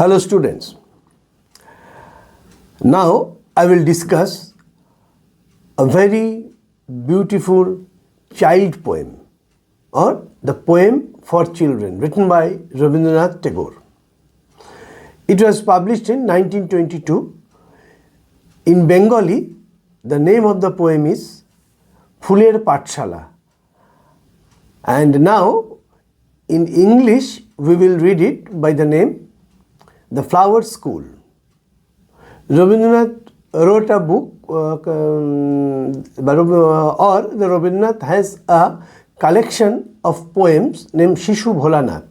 Hello students. Now I will discuss a very beautiful child poem or the poem for children written by Rabindranath Tagore. It was published in 1922. In Bengali, the name of the poem is Phuler Pathshala. And now in English we will read it by the name The Flower School. Rabindranath wrote a book or the Rabindranath has a collection of poems named Shishu Bholanath.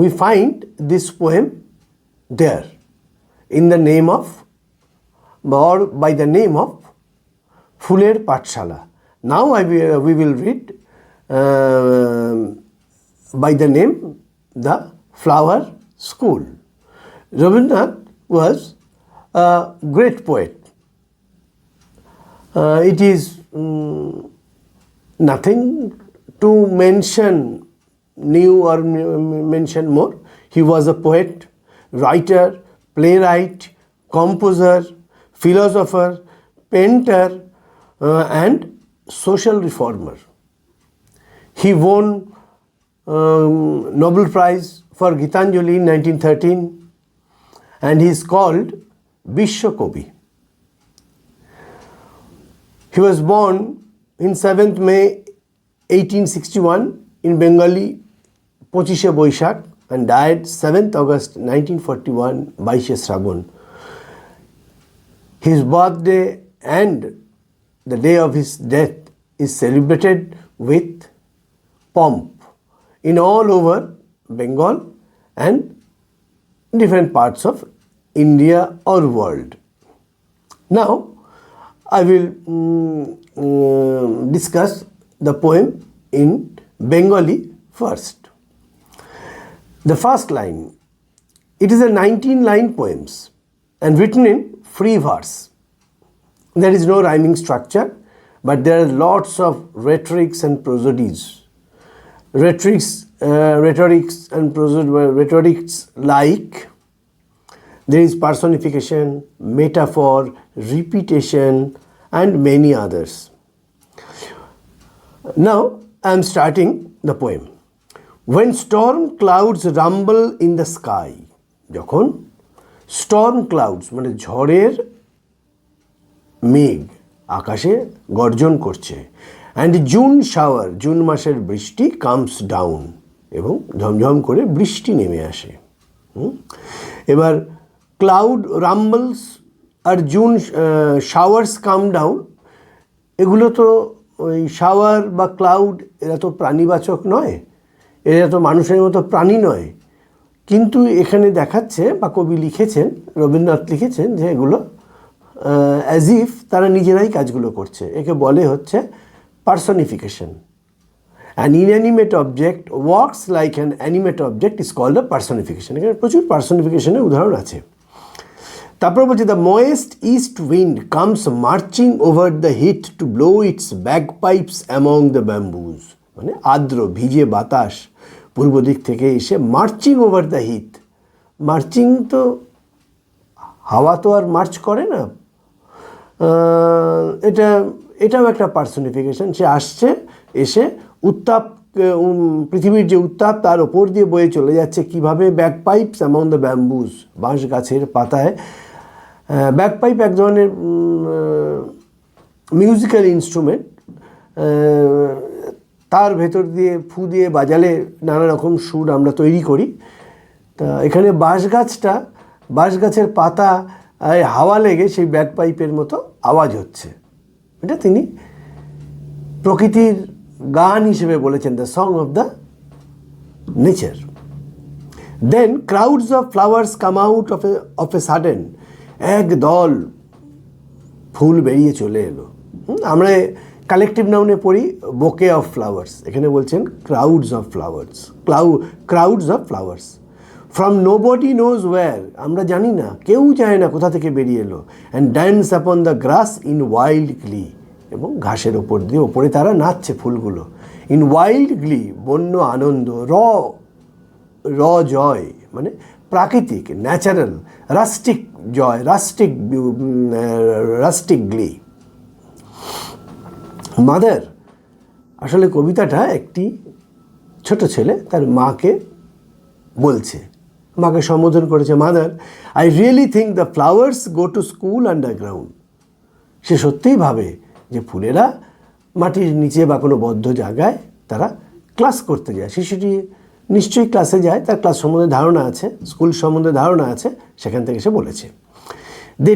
We find this poem there in the name of or by the name of Phuler Pathshala. Now we will read by the name The Flower School. Rabindranath was a great poet. It is nothing to mention new or mention more. He was a poet, writer, playwright, composer, philosopher, painter, and social reformer. He won Nobel Prize for Gitanjali in 1913 and he is called Vishwa Kavi. He was born in 7th May 1861 in Bengali, Pochishe Boishak, and died 7th August 1941, Baishe Shravan. His birthday and the day of his death is celebrated with pomp in all over Bengal and different parts of India or world. Now I will discuss the poem in Bengali first. The first line. It is a 19-line poem and written in free verse. There is no rhyming structure, but there are lots of rhetorics and prosodies. Rhetorics like there is personification, metaphor, repetition, and many others. Now I am starting the poem. When storm clouds rumble in the sky, যখন storm clouds মানে ঝড়ের মেঘ আকাশে গর্জন করছে, and June shower, June মাসের বৃষ্টি comes down এবং ঝমঝম করে বৃষ্টি নেমে আসে। এবার ক্লাউড রাম্বলস আর জুন শাওয়ার্স কাম ডাউন, এগুলো তো ওই শাওয়ার বা ক্লাউড এরা তো প্রাণীবাচক নয়, এরা তো মানুষের মতো প্রাণী নয়, কিন্তু এখানে দেখাচ্ছে বা কবি লিখেছেন, রবীন্দ্রনাথ লিখেছেন যে এগুলো অ্যাজ ইফ তারা নিজেরাই কাজগুলো করছে। একে বলে হচ্ছে personification. An inanimate object works like an animate object is called a personification. এখানে প্রচুর পার্সনিফিকেশনের উদাহরণ আছে। তারপর বলছে the moist east wind comes marching over the heat to blow its bagpipes among the bamboos. মানে আর্দ্র ভিজে বাতাস পূর্ব দিক থেকে এসে marching over the heat. Marching তো হাওয়া তো আর মার্চ করে না, এটাও একটা পার্সনিফিকেশন। সে আসছে, এসে উত্তাপ, পৃথিবীর যে উত্তাপ তার ওপর দিয়ে বয়ে চলে যাচ্ছে কিভাবে, ব্যাকপাইপস অ্যামং দ্য ব্যাম্বুস, বাঁশ গাছের পাতায়। ব্যাকপাইপ এক ধরনের মিউজিক্যাল ইনস্ট্রুমেন্ট, তার ভেতর দিয়ে ফু দিয়ে বাজালে নানা রকম সুর আমরা তৈরি করি। তা এখানে বাঁশ গাছের পাতা হাওয়া লেগে সেই ব্যাকপাইপের মতো আওয়াজ হচ্ছে। এটা তিনি প্রকৃতির গান হিসেবে বলেছেন, the song of the nature. Then crowds of flowers come out of a sudden, এক দল ফুল বেরিয়ে চলে এলো। আমরা কালেকটিভ নাউনে পড়ি বোকে অফ ফ্লাওয়ার্স, এখানে বলছেন crowds of flowers, crowds of flowers from nobody knows where, আমরা জানি না, কেউ জানে না কোথা থেকে বেরিয়ে এলো। And dance upon the grass in wild গ্লি, এবং ঘাসের ওপর দিয়ে ওপরে তারা নাচছে ফুলগুলো। ইন ওয়াইল্ড গ্লি, বন্য আনন্দ, র জয়, মানে প্রাকৃতিক, ন্যাচারাল, রাস্টিক জয়, রাস্টিক গ্লি। মাদার, আসলে কবিতাটা একটি ছোট ছেলে তার মাকে বলছে, মাকে সম্বোধন করেছে, mother, I really think the flowers go to school underground. সে সত্যিই ভাবে যে ফুলেরা মাটির নিচে বা কোনো বদ্ধ জায়গায় তারা ক্লাস করতে যায়। শিশুটি নিশ্চয়ই ক্লাসে যায়, তার ক্লাস সম্বন্ধে ধারণা আছে, স্কুল সম্বন্ধে ধারণা আছে, সেখান থেকে সে বলেছে। They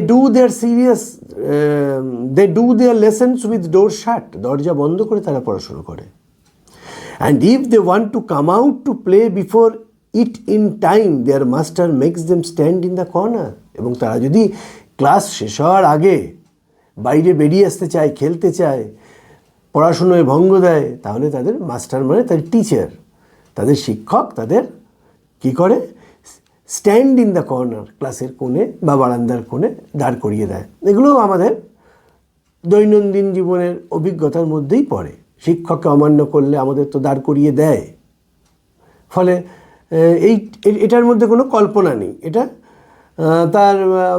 do their lessons with door shut, দরজা বন্ধ করে তারা পড়াশুনো করে। And if they want to come out to play before it in time, their master makes them stand in the corner. এবং তারা যদি ক্লাস শেষ হওয়ার আগে বাইরে বেরিয়ে আসতে চায়, খেলতে চায়, পড়াশুনোয় ভঙ্গ দেয়, তাহলে তাদের মাস্টার মানে তাদের টিচার, তাদের শিক্ষক তাদের কি করে, স্ট্যান্ড ইন দ্য কর্নার, ক্লাসের কোণে বা বারান্দার কোণে দাঁড় করিয়ে দেয়। এগুলোও আমাদের দৈনন্দিন জীবনের অভিজ্ঞতার মধ্যেই পড়ে। শিক্ষককে অমান্য করলে আমাদের তো দাঁড় করিয়ে দেয়। ফলে এটার মধ্যে কোনো কল্পনা নেই, এটা তার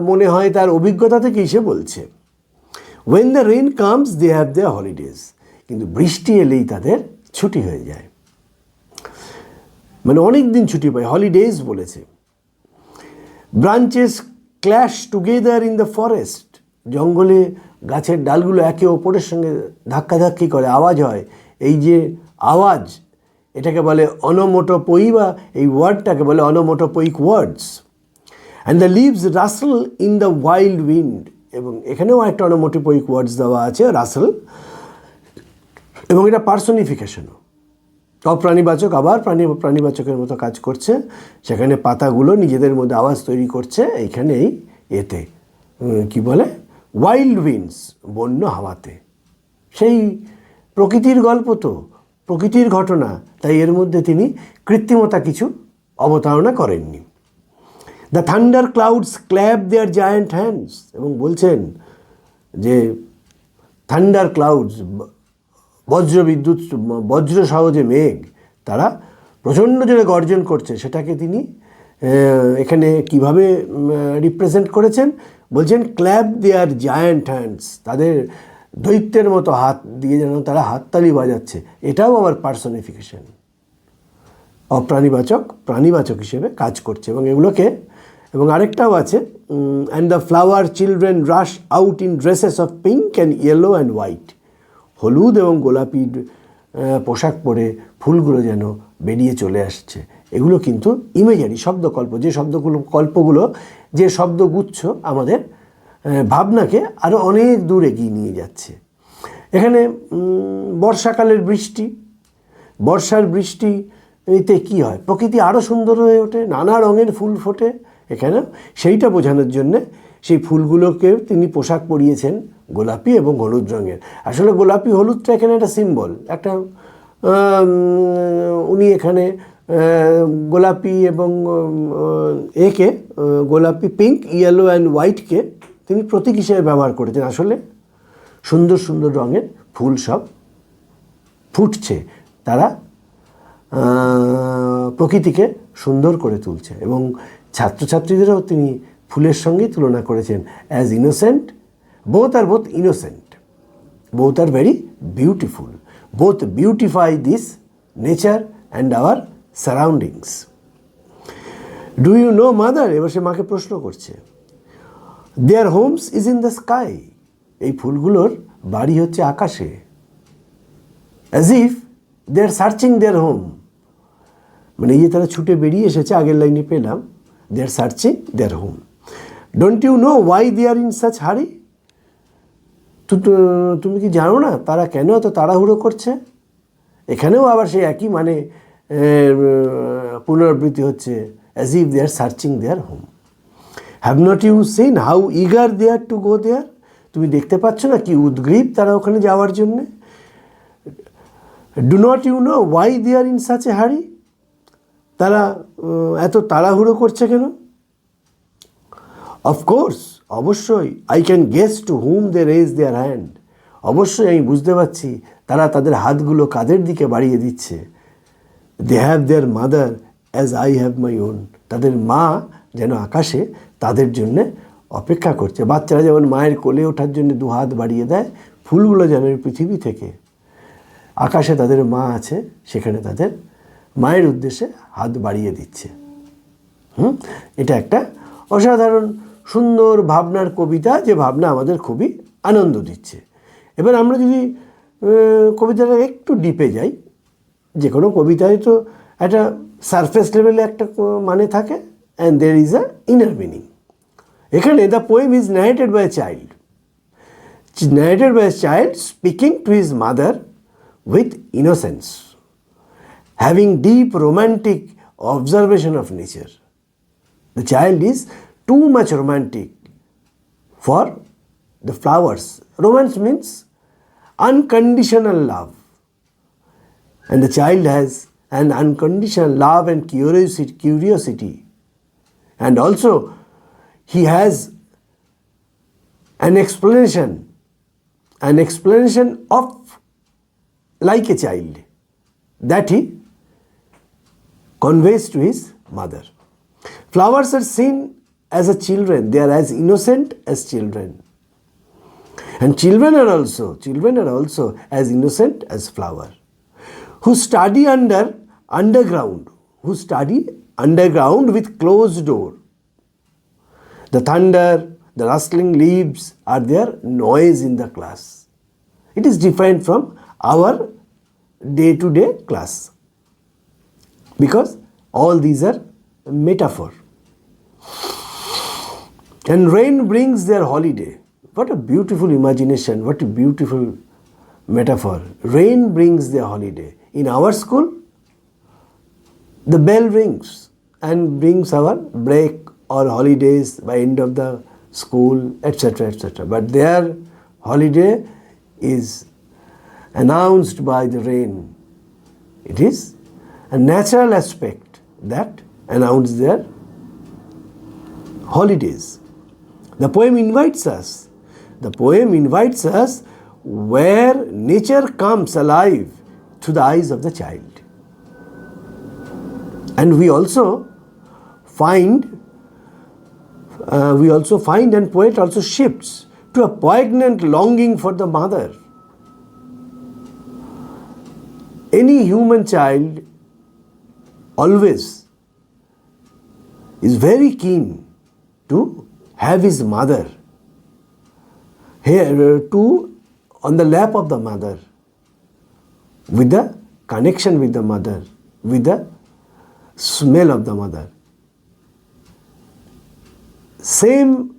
মনে হয় তার অভিজ্ঞতা থেকেই সে বলছে। When the rain comes they have their holidays, কিন্তু বৃষ্টি এলেই তাদের ছুটি হয়ে যায়, মানে অনেক দিন ছুটি পায়, হলিডেজ বলেছে। Branches clash together in the forest, জঙ্গলে গাছের ডালগুলো একে অপরের সঙ্গে ধাক্কাধাক্কি করে, আওয়াজ হয়। এই যে আওয়াজ, এটাকে বলে অনোমোটোপয়ী, বা এই ওয়ার্ডটাকে বলে onomatopoeic words. And the leaves rustle in the wild wind, এবং এখানেও একটা অনোমোটোপয়িক ওয়ার্ডস দেওয়া আছে, রাসেল, এবং এটা পার্সনিফিকেশনও, অপ্রাণীবাচক আবার প্রাণীবাচকের মতো কাজ করছে। সেখানে পাতাগুলো নিজেদের মধ্যে আওয়াজ তৈরি করছে, এইখানে এতে কি বলে, ওয়াইল্ড উইন্ডস, বন্য হাওয়াতে। সেই প্রকৃতির গল্প তো, প্রকৃতির ঘটনা, তাই এর মধ্যে তিনি কৃত্রিমতা কিছু অবতারণা করেননি। The thunder clouds clap their giant hands, এবং বলছেন যে থান্ডার ক্লাউডস, বজ্রবিদ্যুৎ, বজ্রসহ যে মেঘ, তারা প্রচণ্ড জোরে গর্জন করছে, সেটাকে তিনি এখানে কিভাবে রিপ্রেজেন্ট করেছেন, বলছেন ক্ল্যাপ দেয়ার জায়ান্ট হ্যান্ডস, তাদের দৈত্যের মতো হাত দিয়ে যেন তারা হাততালি বাজাচ্ছে। এটাও আবার পার্সনিফিকেশন, অপ্রাণীবাচক প্রাণীবাচক হিসেবে কাজ করছে। এবং এগুলোকে, এবং আরেকটাও আছে, and the flower children rush out in dresses of pink and yellow and white, হলুদ এবং গোলাপি পোশাক পরে ফুলগুলো যেন বেরিয়ে চলে আসছে। এগুলো কিন্তু ইমেজারি, শব্দকল্প, যে কল্পগুলো, যে শব্দগুচ্ছ আমাদের ভাবনাকে আরও অনেক দূর এগিয়ে নিয়ে যাচ্ছে। এখানে বর্ষাকালের বৃষ্টি, বর্ষার বৃষ্টিতে কী হয়, প্রকৃতি আরও সুন্দর হয়ে ওঠে, নানা রঙের ফুল ফোটে। এখানে সেইটা বোঝানোর জন্যে সেই ফুলগুলোকে তিনি পোশাক পরিয়েছেন গোলাপি এবং হলুদ রঙের। আসলে গোলাপি হলুদটা এখানে একটা সিম্বল, একটা উনি এখানে গোলাপি এবং একে গোলাপি, পিঙ্ক, ইয়েলো অ্যান্ড হোয়াইটকে তিনি প্রতীক হিসেবে ব্যবহার করেছেন। আসলে সুন্দর সুন্দর রঙের ফুল সব ফুটছে, তারা প্রকৃতিকে সুন্দর করে তুলছে। এবং ছাত্রছাত্রীদেরও তিনি ফুলের সঙ্গেই তুলনা করেছেন, as innocent, both are innocent, both are very beautiful, both beautify this nature and our surroundings. Do you know mother, এবার সে মাকে প্রশ্ন করছে, their homes is in the sky, এই ফুলগুলোর বাড়ি হচ্ছে আকাশে, as if they are searching their home, মানে এই যে তারা ছুটে বেরিয়ে এসেছে, আগের লাইনে পেলাম, they are searching their home. Don't you know why they are in such hurry? তুমি কি জানো না তারা কেন এত তাড়াহুড়ো করছে? এখানেও আবার সেই একই মানে পুনরাবৃত্তি হচ্ছে, as if they are searching their home. Have not you seen how eager they are to go there? তুমি দেখতে পাচ্ছ না কি উদ্গ্রীব তারা ওখানে যাওয়ার জন্যে? Do not you know why they are in such a hurry? তারা এত তাড়াহুড়ো করছে কেন? Of course, অবশ্যই, I can guess to whom they raise their hand. অবশ্যই আমি বুঝতে পারছি তারা তাদের হাতগুলো কাদের দিকে বাড়িয়ে দিচ্ছে। They have their mother as I have my own. তাদের মা যেন আকাশে তাদের জন্যে অপেক্ষা করছে। বাচ্চারা যেমন মায়ের কোলে ওঠার জন্য দু হাত বাড়িয়ে দেয়, ফুলগুলো যেন পৃথিবী থেকে আকাশে তাদের মা আছে, সেখানে তাদের মায়ের উদ্দেশ্যে হাত বাড়িয়ে দিচ্ছে। এটা একটা অসাধারণ সুন্দর ভাবনার কবিতা, যে ভাবনা আমাদের খুবই আনন্দ দিচ্ছে। এবার আমরা যদি কবিতাটা একটু ডিপে যাই, যে কোনো কবিতায় তো একটা সারফেস লেভেলে একটা মানে থাকে, and there is a inner meaning. এখানে the poem is narrated by a child. Narrated by a child speaking to his mother with innocence, having deep romantic observation of nature. The child is too much romantic for the flowers. Romance means unconditional love. And the child has an unconditional love and curiosity. And also he has an explanation of like a child that he conveys to his mother. Flowers are seen as a children, they are as innocent as children. And children are also as innocent as flower, who study underground with closed door. The thunder, the rustling leaves are their noise in the class. It is different from our day-to-day class, because all these are metaphor. And rain brings their holiday. What a beautiful imagination, what a beautiful metaphor. Rain brings their holiday. In our school, the bell rings and brings our break or holidays by end of the school, etc., etc. But their holiday is announced by the rain. It is a natural aspect that announces their holidays. The poem invites us where nature comes alive through the eyes of the child. And we also find and poet also shifts to a poignant longing for the mother. Any human child always is very keen to have his mother here on the lap of the mother, with the connection with the mother, with the smell of the mother. Same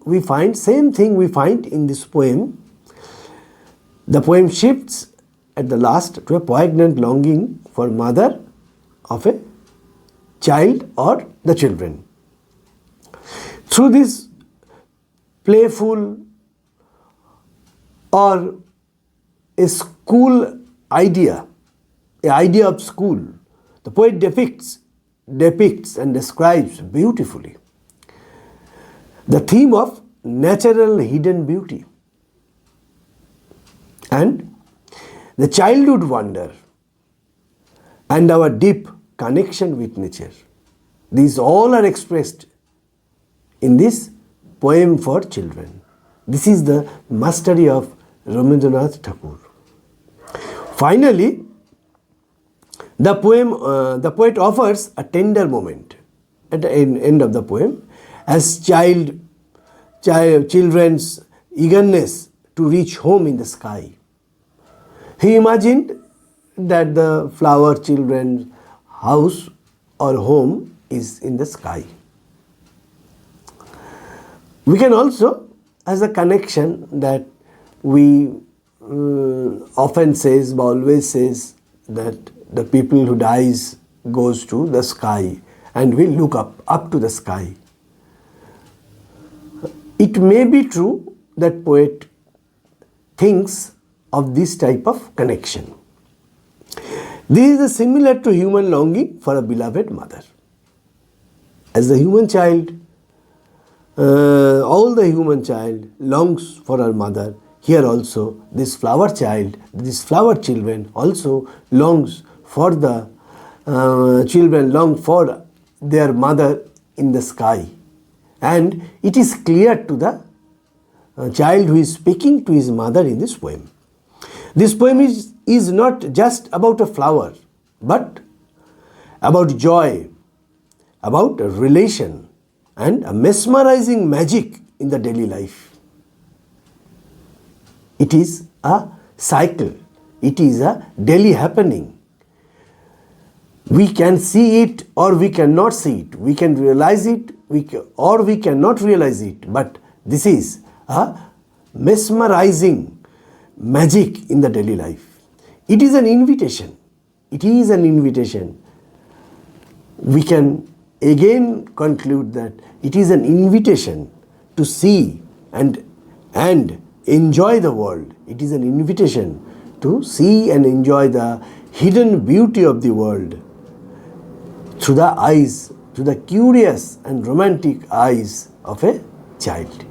thing we find in this poem. The poem shifts at the last to a poignant longing for mother of a child or the children. Through this playful or a school idea, of school, the poet depicts and describes beautifully the theme of natural hidden beauty and the childhood wonder and our deep connection with nature. These all are expressed in this poem for children. This is the mastery of Rabindranath Tagore. Finally, the poet offers a tender moment at the end of the poem, as children's eagerness to reach home in the sky. He imagined that the flower children's house or home is in the sky. We can also, as a connection that we often says, always says, that the people who dies goes to the sky and we look up to the sky. It may be true that poet thinks of this type of connection. This is similar to human longing for a beloved mother. As the human child, all the human child longs for her mother, here also this flower children also longs for the children long for their mother in the sky, and it is clear to the child who is speaking to his mother in this poem. This poem is not just about a flower, but about joy, about a relation, and a mesmerizing magic in the daily life. It is a cycle. It is a daily happening. We can see it or we cannot see it. We can realize it or we cannot realize it. But this is a mesmerizing magic in the daily life. It is an invitation. It is an invitation. We can again conclude that it is an invitation to see and enjoy the world. It is an invitation to see and enjoy the hidden beauty of the world through the eyes, through the curious and romantic eyes of a child.